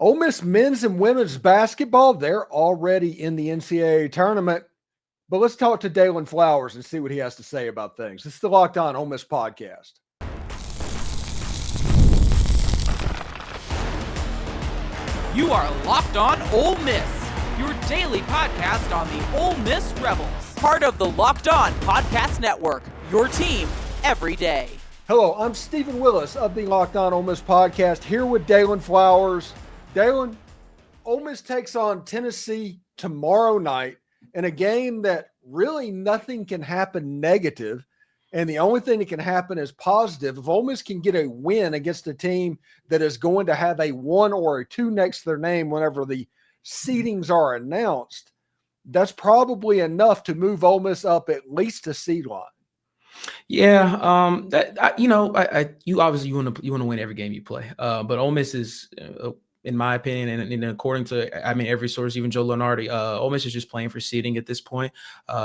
Ole Miss men's and women's basketball, they're already in the NCAA tournament. But let's talk to Daylen Flowers and see what he has to say about things. This is the Locked On Ole Miss Podcast. You are Locked On Ole Miss, your daily podcast on the Ole Miss Rebels. Part of the Locked On Podcast Network, your team every day. Hello, I'm Steven Willis of the Locked On Ole Miss Podcast, here with Daylen Flowers. Daylen, Ole Miss takes on Tennessee tomorrow night in a game that really nothing can happen negative, and the only thing that can happen is positive. If Ole Miss can get a win against a team that is going to have a 1 or a 2 next to their name whenever the seedings are announced, that's probably enough to move Ole Miss up at least a seed line. Yeah, you obviously you want to win every game you play, but Ole Miss is, in my opinion, and according to every source, even Joe Lunardi, Ole Miss is just playing for seeding at this point.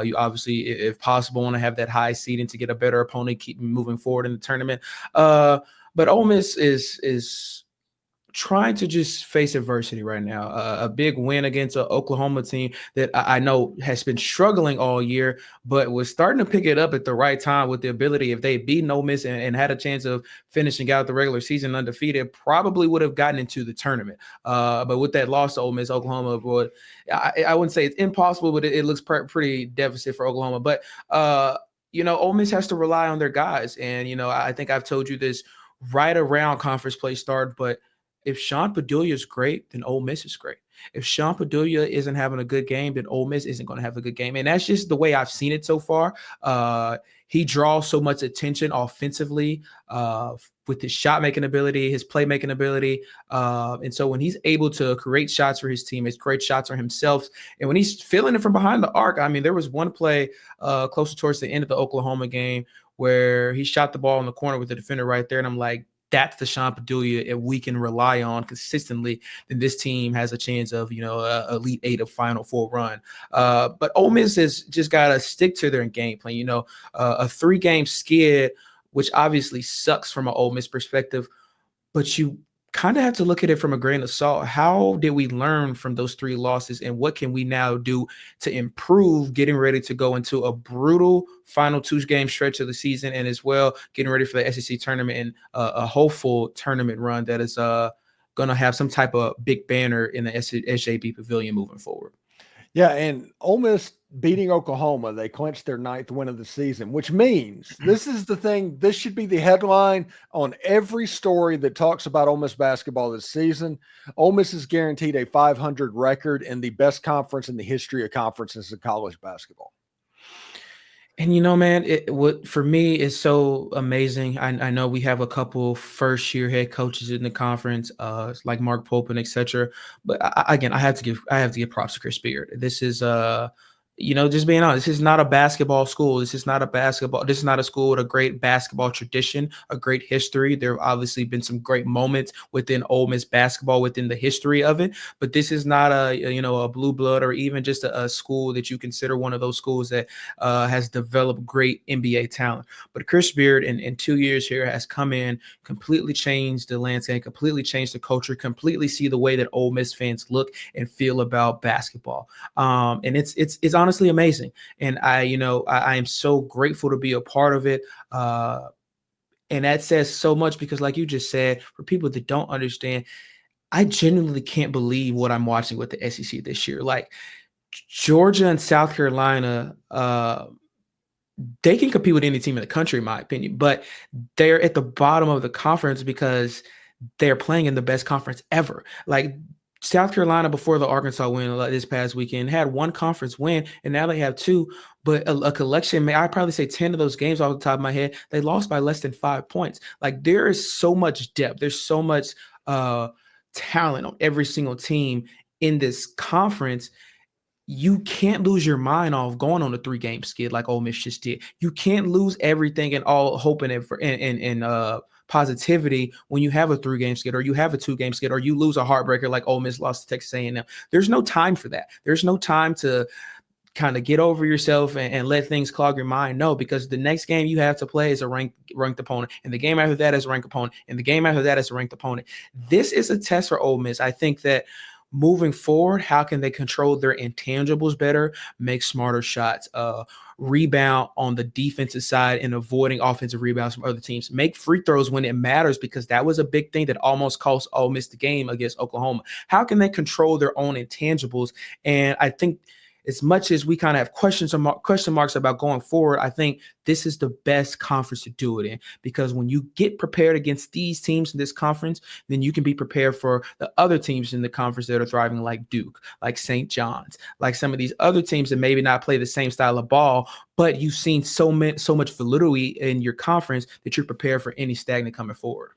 You obviously, if possible, want to have that high seeding to get a better opponent, keep moving forward in the tournament. But Ole Miss is trying to just face adversity right now. A big win against an Oklahoma team that I know has been struggling all year, but was starting to pick it up at the right time with the ability. If they beat Ole Miss and had a chance of finishing out the regular season undefeated, probably would have gotten into the tournament. But with that loss to Ole Miss, Oklahoma, I wouldn't say it's impossible, but it looks pretty deficit for Oklahoma. But, Ole Miss has to rely on their guys. And, I think I've told you this right around conference play start, but if Sean Padulia is great, then Ole Miss is great. If Sean Padulia isn't having a good game, then Ole Miss isn't going to have a good game. And that's just the way I've seen it so far. He draws so much attention offensively with his shot-making ability, his playmaking ability. And so when he's able to create shots for his teammates, create shots for himself, and when he's filling it from behind the arc, there was one play closer towards the end of the Oklahoma game where he shot the ball in the corner with the defender right there, and I'm like, that's the Sean Padulia if we can rely on consistently, then this team has a chance of, Elite Eight of Final Four run. But Ole Miss has just got to stick to their game plan. A 3-game skid, which obviously sucks from an Ole Miss perspective, but you kind of have to look at it from a grain of salt. How did we learn from those 3 losses, and what can we now do to improve getting ready to go into a brutal final 2-game stretch of the season, and as well getting ready for the SEC tournament and a hopeful tournament run that is going to have some type of big banner in the SJB Pavilion moving forward. Yeah, and Ole Miss beating Oklahoma, they clinched their 9th win of the season, which means this is the thing. This should be the headline on every story that talks about Ole Miss basketball this season. Ole Miss is guaranteed a 500 record in the best conference in the history of conferences in college basketball. And, man, what for me is so amazing. I know we have a couple first-year head coaches in the conference, like Mark Pope and et cetera. But I have to give props to Chris Beard. This is just being honest, this is not a basketball school. This is not a school with a great basketball tradition, a great history. There have obviously been some great moments within Ole Miss basketball within the history of it, but this is not a blue blood or even just a school that you consider one of those schools that has developed great NBA talent. But Chris Beard in 2 years here has come in, completely changed the landscape, completely changed the culture, completely see the way that Ole Miss fans look and feel about basketball. And it's honestly amazing. And I am so grateful to be a part of it. And that says so much because, like you just said, for people that don't understand, I genuinely can't believe what I'm watching with the SEC this year. Like Georgia and South Carolina, they can compete with any team in the country, in my opinion, but they're at the bottom of the conference because they're playing in the best conference ever. Like South Carolina, before the Arkansas win this past weekend, had 1 conference win, and now they have 2. But a collection, I'd probably say 10 of those games off the top of my head, they lost by less than 5 points. Like there is so much depth. There's so much talent on every single team in this conference. You can't lose your mind off going on a 3-game skid like Ole Miss just did. You can't lose everything and all hoping and positivity when you have a 3-game skid or you have a 2-game skid or you lose a heartbreaker like Ole Miss lost to Texas A&M. There's no time for that. There's no time to kind of get over yourself and let things clog your mind. No, because the next game you have to play is a ranked opponent, and the game after that is a ranked opponent, and the game after that is a ranked opponent. This is a test for Ole Miss. I think that moving forward, how can they control their intangibles better, make smarter shots, rebound on the defensive side and avoiding offensive rebounds from other teams, make free throws when it matters, because that was a big thing that almost cost Ole Miss the game against Oklahoma. How can they control their own intangibles? And I think as much as we kind of have question marks about going forward, I think this is the best conference to do it in, because when you get prepared against these teams in this conference, then you can be prepared for the other teams in the conference that are thriving, like Duke, like St. John's, like some of these other teams that maybe not play the same style of ball, but you've seen so much validity in your conference that you're prepared for any stagnant coming forward.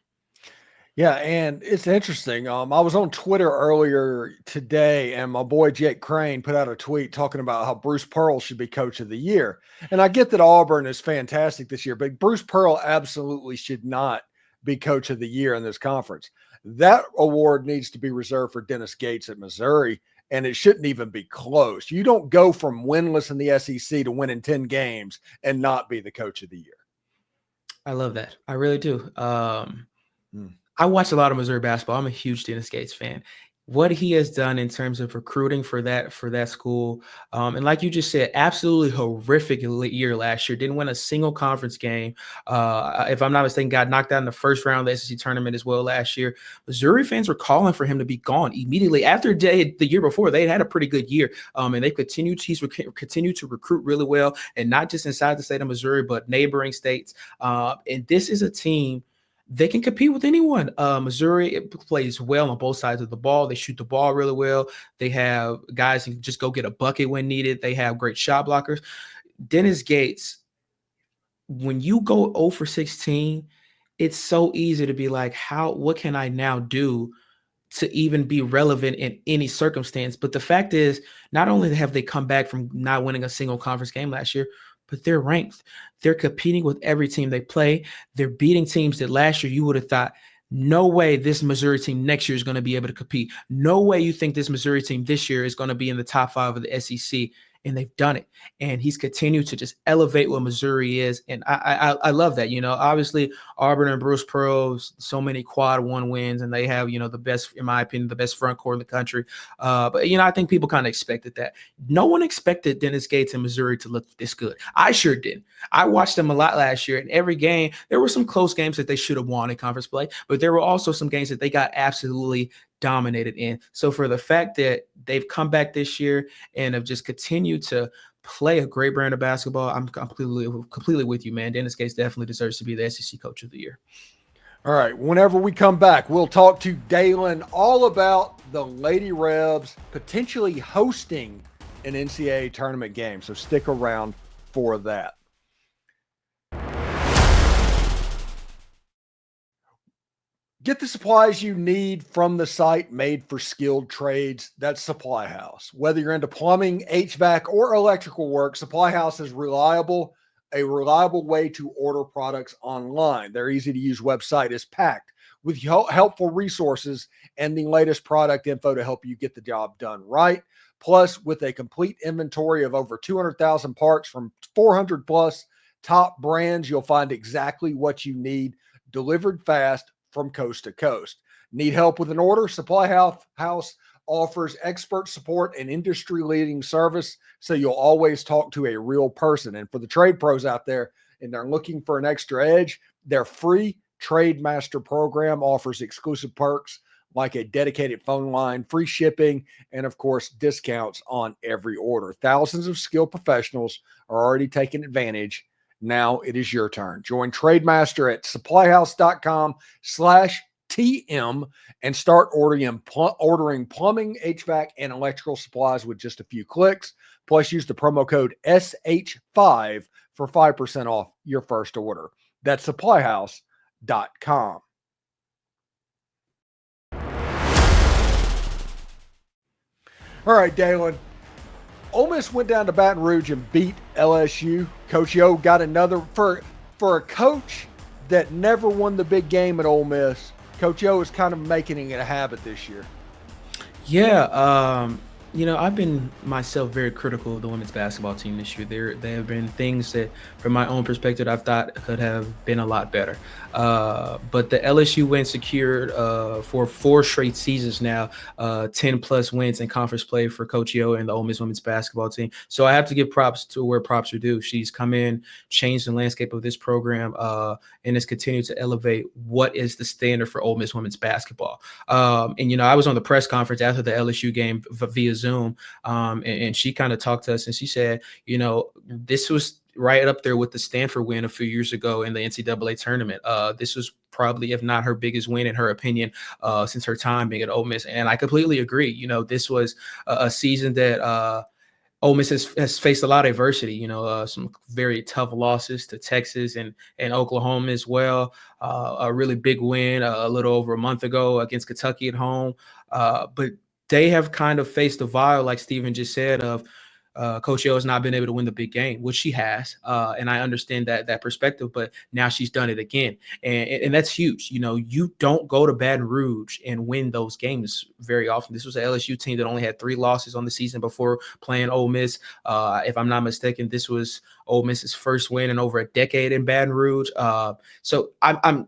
Yeah, and it's interesting. I was on Twitter earlier today, and my boy Jake Crane put out a tweet talking about how Bruce Pearl should be coach of the year. And I get that Auburn is fantastic this year, but Bruce Pearl absolutely should not be coach of the year in this conference. That award needs to be reserved for Dennis Gates at Missouri, and it shouldn't even be close. You don't go from winless in the SEC to winning 10 games and not be the coach of the year. I love that. I really do. I watch a lot of Missouri basketball. I'm a huge Dennis Gates fan. What he has done in terms of recruiting for that school, and like you just said, absolutely horrific year last year. Didn't win a single conference game. If I'm not mistaken, got knocked out in the first round of the SEC tournament as well last year. Missouri fans were calling for him to be gone immediately after the year before. They had a pretty good year, and they continued to recruit really well, and not just inside the state of Missouri, but neighboring states. And this is a team. They can compete with anyone. Missouri plays well on both sides of the ball. They shoot the ball really well. They have guys who can just go get a bucket when needed. They have great shot blockers. Dennis Gates, when you go 0 for 16, it's so easy to be like, what can I now do to even be relevant in any circumstance? But the fact is, not only have they come back from not winning a single conference game last year, but they're ranked. They're competing with every team they play. They're beating teams that last year you would have thought, no way this Missouri team next year is going to be able to compete. No way you think this Missouri team this year is going to be in the top 5 of the SEC. And they've done it. And he's continued to just elevate what Missouri is. And I love that. Obviously Auburn and Bruce Pearl, so many quad 1 wins, and they have, the best, in my opinion, the best front court in the country. But I think people kind of expected that. No one expected Dennis Gates and Missouri to look this good. I sure did. I watched them a lot last year, and every game, there were some close games that they should have won in conference play, but there were also some games that they got absolutely dominated in. So for the fact that they've come back this year and have just continued to play a great brand of basketball, I'm completely with you, man. Dennis Gates definitely deserves to be the SEC Coach of the Year. All right, whenever we come back, we'll talk to Dalen all about the Lady Rebs potentially hosting an NCAA tournament game. So stick around for that. Get the supplies you need from the site made for skilled trades. That's Supply House. Whether you're into plumbing, HVAC, or electrical work, Supply House is a reliable way to order products online. Their easy-to-use website is packed with helpful resources and the latest product info to help you get the job done right. Plus, with a complete inventory of over 200,000 parts from 400 plus top brands, you'll find exactly what you need delivered fast from coast to coast. Need help with an order? Supply House offers expert support and industry-leading service, so you'll always talk to a real person. And for the trade pros out there and they're looking for an extra edge, their free Trade Master program offers exclusive perks like a dedicated phone line, free shipping, and of course, discounts on every order. Thousands of skilled professionals are already taking advantage. Now it is your turn. Join Trademaster at supplyhouse.com/TM and start ordering plumbing, HVAC, and electrical supplies with just a few clicks. Plus, use the promo code SH5 for 5% off your first order. That's supplyhouse.com. All right, Dalen. Ole Miss went down to Baton Rouge and beat LSU. Coach Yo got another for a coach that never won the big game at Ole Miss. Coach Yo is kind of making it a habit this year. Yeah, I've been myself very critical of the women's basketball team this year. There have been things that, from my own perspective, I've thought could have been a lot better. But the LSU win secured for 4 straight seasons now, 10 plus wins in conference play for Coach Yo and the Ole Miss women's basketball team. So I have to give props to where props are due. She's come in, changed the landscape of this program, and has continued to elevate what is the standard for Ole Miss women's basketball. And I was on the press conference after the LSU game via Zoom, and she kind of talked to us, and she said, this was right up there with the Stanford win a few years ago in the NCAA tournament. This was probably, if not her biggest win, in her opinion, since her time being at Ole Miss. And I completely agree. This was a season that Ole Miss has faced a lot of adversity, some very tough losses to Texas and Oklahoma as well. A really big win a little over a month ago against Kentucky at home. But they have kind of faced the vial, like Steven just said, of Coach Yo has not been able to win the big game, which she has. And I understand that perspective, but now she's done it again. And that's huge. You don't go to Baton Rouge and win those games very often. This was an LSU team that only had 3 losses on the season before playing Ole Miss. If I'm not mistaken, this was Ole Miss's first win in over a decade in Baton Rouge. So I'm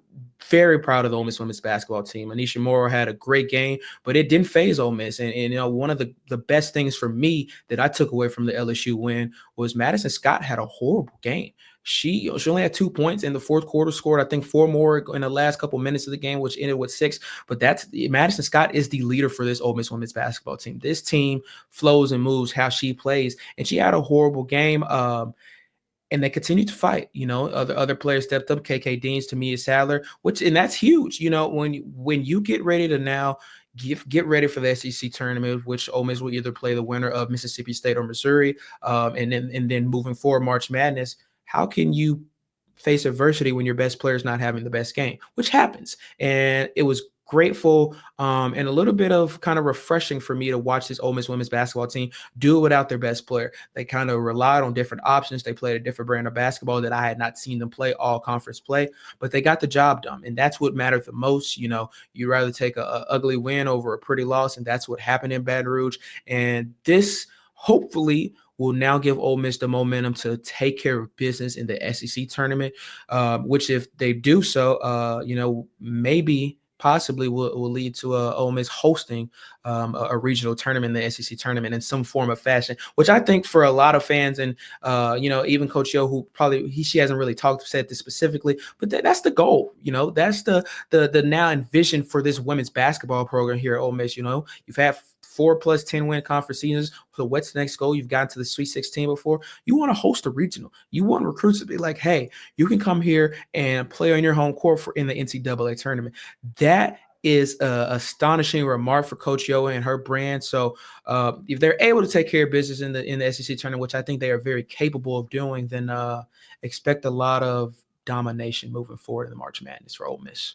very proud of the Ole Miss women's basketball team. Anisha Morrow had a great game, but it didn't phase Ole Miss. And one of the best things for me that I took away from the LSU win was Madison Scott had a horrible game. She only had 2 points in the fourth quarter, scored, I think, 4 more in the last couple minutes of the game, which ended with 6. But Madison Scott is the leader for this Ole Miss women's basketball team. This team flows and moves how she plays, and she had a horrible game. And they continue to fight. Other players stepped up. KK Deans, Tamia Sadler, and that's huge. When you get ready to now get ready for the SEC tournament, which Ole Miss will either play the winner of Mississippi State or Missouri, and then moving forward, March Madness. How can you face adversity when your best player is not having the best game, which happens? And it was grateful and a little bit of kind of refreshing for me to watch this Ole Miss women's basketball team do it without their best player. They kind of relied on different options. They played a different brand of basketball that I had not seen them play all conference play, but they got the job done. And that's what mattered the most. You'd rather take a ugly win over a pretty loss. And that's what happened in Baton Rouge. And this hopefully will now give Ole Miss the momentum to take care of business in the SEC tournament, which if they do so, maybe possibly will lead to Ole Miss hosting a regional tournament, the SEC tournament, in some form of fashion, which I think for a lot of fans and, even Coach Yo, who probably she hasn't really said this specifically, but that's the goal. That's the now envision for this women's basketball program here at Ole Miss. You've had 4 plus 10 win conference seasons. So what's the next goal? You've gotten to the Sweet 16 before. You want to host a regional. You want recruits to be like, hey, you can come here and play on your home court in the NCAA tournament. That is an astonishing remark for Coach Yo and her brand. So if they're able to take care of business in the SEC tournament, which I think they are very capable of doing, then expect a lot of domination moving forward in the March Madness for Ole Miss.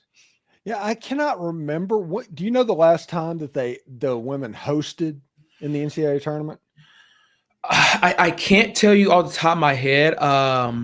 Yeah, I cannot remember. Do you know the last time that the women hosted in the NCAA tournament? I can't tell you off the top of my head. I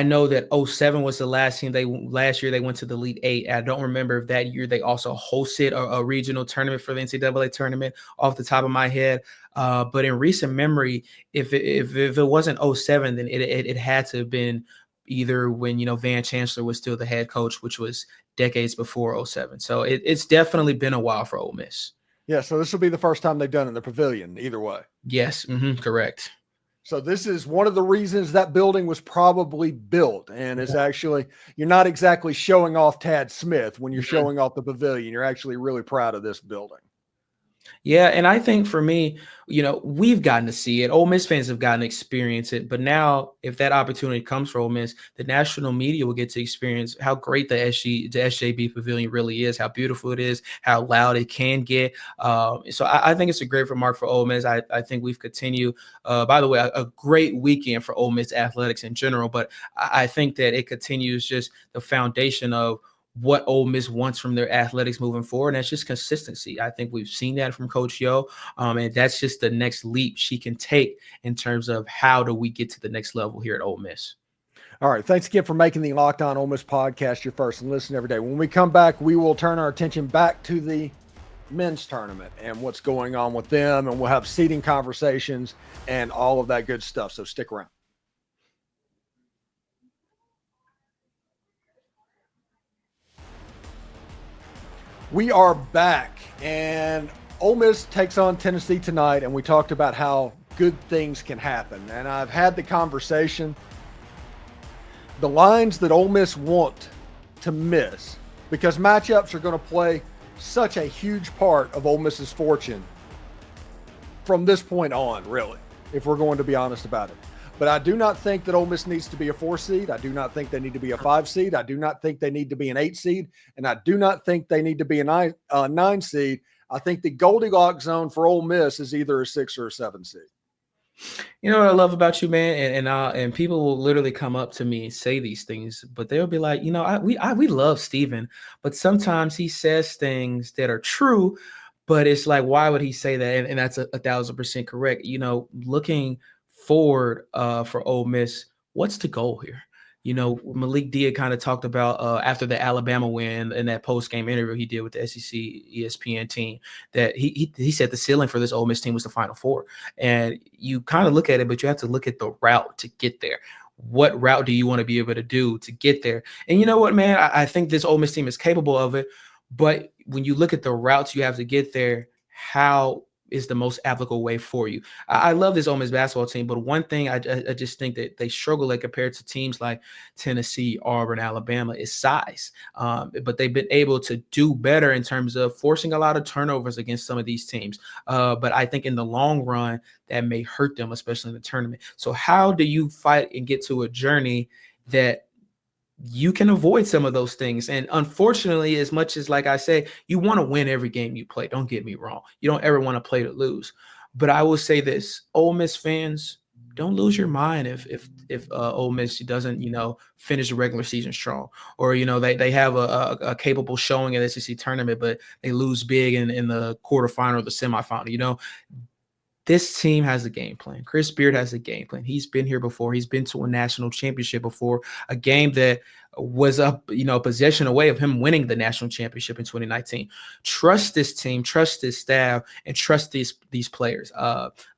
know that 2007 was the last team. Last year they went to the Elite 8. I don't remember if that year they also hosted a regional tournament for the NCAA tournament off the top of my head. But in recent memory, if it wasn't 2007, then it had to have been either when, Van Chancellor was still the head coach, which was decades before 2007. So it's definitely been a while for Ole Miss. Yeah, so this will be the first time they've done it in the Pavilion, either way. Yes, correct. So this is one of the reasons that building was probably built, and is actually, you're not exactly showing off Tad Smith when you're showing off the Pavilion. You're actually really proud of this building. Yeah, and I think for me, we've gotten to see it. Ole Miss fans have gotten to experience it. But now, if that opportunity comes for Ole Miss, the national media will get to experience how great the SJB Pavilion really is, how beautiful it is, how loud it can get. So I think it's a great remark for Ole Miss. I think we've continued, by the way, a great weekend for Ole Miss athletics in general. But I think that it continues just the foundation of what Ole Miss wants from their athletics moving forward. And that's just consistency. I think we've seen that from Coach Yo. And that's just the next leap she can take in terms of how do we get to the next level here at Ole Miss. All right. Thanks again for making the Locked On Ole Miss podcast your first and listen every day. When we come back, we will turn our attention back to the men's tournament and what's going on with them. And we'll have seating conversations and all of that good stuff. So stick around. We are back, and Ole Miss takes on Tennessee tonight, and we talked about how good things can happen. And I've had the conversation. The lines that Ole Miss want to miss, because matchups are going to play such a huge part of Ole Miss's fortune from this point on, really, if we're going to be honest about it. But I do not think that Ole Miss needs to be a 4 seed. I do not think they need to be a 5 seed. I do not think they need to be an 8 seed. And I do not think they need to be a 9 seed. I think the Goldilocks zone for Ole Miss is either a 6 or a 7 seed. You know what I love about you, man, and people will literally come up to me and say these things, but they'll be like, we love Steven, but sometimes he says things that are true, but it's like, why would he say that? And that's 1,000% correct. Looking forward for Ole Miss, what's the goal here? Malik Dia kind of talked about after the Alabama win in that post-game interview he did with the SEC ESPN team that he said the ceiling for this Ole Miss team was the Final Four. And you kind of look at it, but you have to look at the route to get there. What route do you want to be able to do to get there? And you know what, man? I think this Ole Miss team is capable of it. But when you look at the routes you have to get there, how is the most applicable way for you? I love this Ole Miss basketball team, but one thing I just think that they struggle at compared to teams like Tennessee, Auburn, Alabama is size. But they've been able to do better in terms of forcing a lot of turnovers against some of these teams. But I think in the long run, that may hurt them, especially in the tournament. So how do you fight and get to a journey that you can avoid some of those things? And unfortunately, as much as, like I say, you want to win every game you play, don't get me wrong. You don't ever want to play to lose. But I will say this, Ole Miss fans, don't lose your mind if Ole Miss doesn't, finish the regular season strong, or, they have a capable showing in the SEC tournament, but they lose big in the quarterfinal or the semifinal. This team has a game plan. Chris Beard has a game plan. He's been here before. He's been to a national championship before, a game that was a possession away of him winning the national championship in 2019. Trust this team, trust this staff, and trust these players.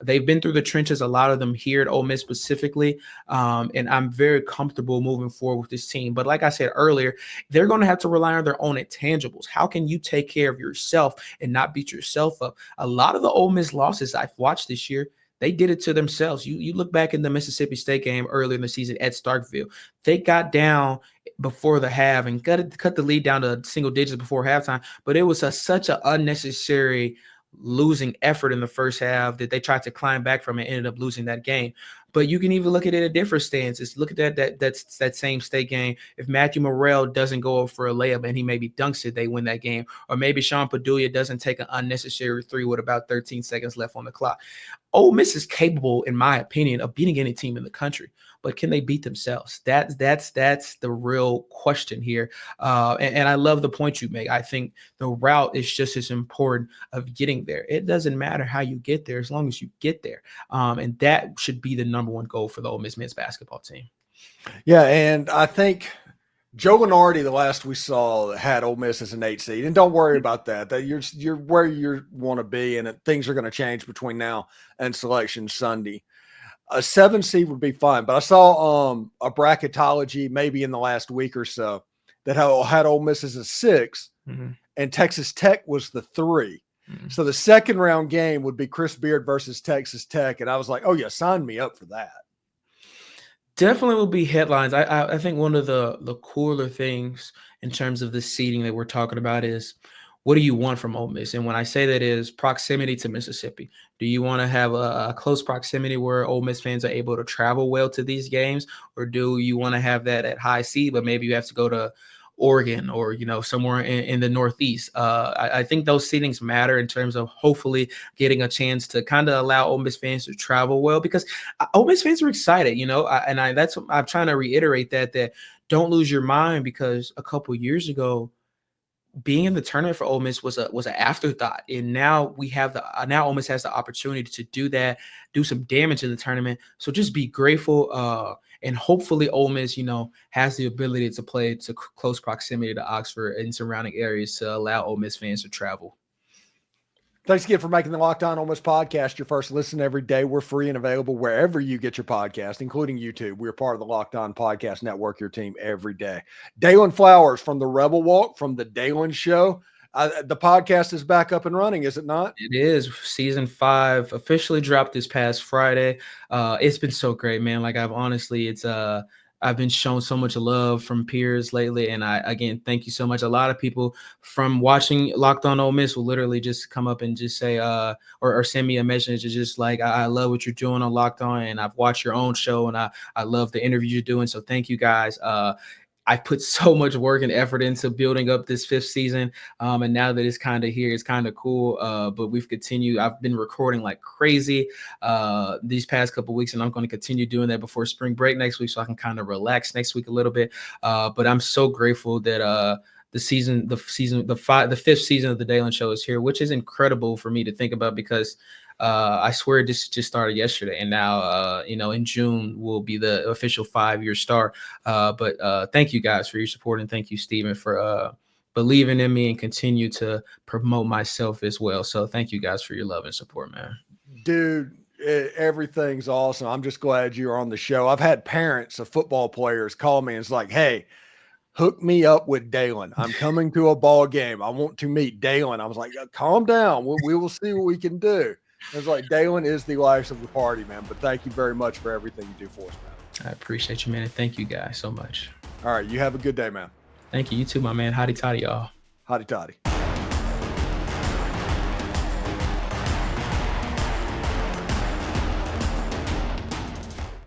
They've been through the trenches, a lot of them here at Ole Miss specifically, and I'm very comfortable moving forward with this team. But like I said earlier, they're going to have to rely on their own intangibles. How can you take care of yourself and not beat yourself up? A lot of the Ole Miss losses I've watched this year, they did it to themselves. You look back in the Mississippi State game earlier in the season at Starkville. They got down before the half and cut the lead down to single digits before halftime. But it was such an unnecessary losing effort in the first half that they tried to climb back from and ended up losing that game. But you can even look at it at different stances. Look at that same state game. If Matthew Morrell doesn't go up for a layup and he maybe dunks it, they win that game. Or maybe Sean Padulia doesn't take an unnecessary 3 with about 13 seconds left on the clock. Ole Miss is capable, in my opinion, of beating any team in the country. But can they beat themselves? That's the real question here. And I love the point you make. I think the route is just as important of getting there. It doesn't matter how you get there as long as you get there. And that should be the number one goal for the Ole Miss men's basketball team. Yeah, and I think Joe Lunardi, the last we saw, had Ole Miss as an 8 seed. And don't worry about that. That you're where you want to be, and things are going to change between now and Selection Sunday. A 7 seed would be fine, but I saw a bracketology maybe in the last week or so that had Ole Miss as a 6, and Texas Tech was the 3. So the second round game would be Chris Beard versus Texas Tech, and I was like, oh yeah, sign me up for that. Definitely will be headlines. I think one of the cooler things in terms of the seeding that we're talking about is, what do you want from Ole Miss? And when I say that is proximity to Mississippi. Do you want to have a close proximity where Ole Miss fans are able to travel well to these games? Or do you want to have that at high seed, but maybe you have to go to Oregon or, somewhere in the Northeast? I think those seedings matter in terms of hopefully getting a chance to kind of allow Ole Miss fans to travel well, because Ole Miss fans are excited, that's what I'm trying to reiterate, that don't lose your mind, because a couple years ago, being in the tournament for Ole Miss was an afterthought, and now now Ole Miss has the opportunity to do that, do some damage in the tournament. So just be grateful, and hopefully Ole Miss, has the ability to play to close proximity to Oxford and surrounding areas to allow Ole Miss fans to travel. Thanks again for making the Locked On Ole Miss podcast your first listen every day. We're free and available wherever you get your podcast, including YouTube. We're part of the Locked On Podcast Network, your team every day. Daylan Flowers from the Rebel Walk, from the Dalen Show. The podcast is back up and running, is it not? It is. Season 5 officially dropped this past Friday. It's been so great, man. Like I've been shown so much love from peers lately. And again, thank you so much. A lot of people from watching Locked On Ole Miss will literally just come up and just say, or send me a message. It's just like, I love what you're doing on Locked On, and I've watched your own show, and I love the interview you're doing. So thank you guys. I put so much work and effort into building up this 5th season. And now that it's kind of here, it's kind of cool. But we've continued. I've been recording like crazy these past couple of weeks, and I'm going to continue doing that before spring break next week, so I can kind of relax next week a little bit. But I'm so grateful that the 5th season of the Daylen Show is here, which is incredible for me to think about, because I swear this just started yesterday, and now, in June will be the official 5-year start. But thank you guys for your support, and thank you, Steven, for believing in me and continue to promote myself as well. So thank you guys for your love and support, man. Dude, everything's awesome. I'm just glad you're on the show. I've had parents of football players call me and it's like, hey, hook me up with Dalen. I'm coming to a ball game. I want to meet Dalen. I was like, calm down. We will see what we can do. It was like, Dalen is the life of the party, man. But thank you very much for everything you do for us, man. I appreciate you, man. Thank you guys so much. All right. You have a good day, man. Thank you. You too, my man. Hotty toddy, y'all. Hotty toddy.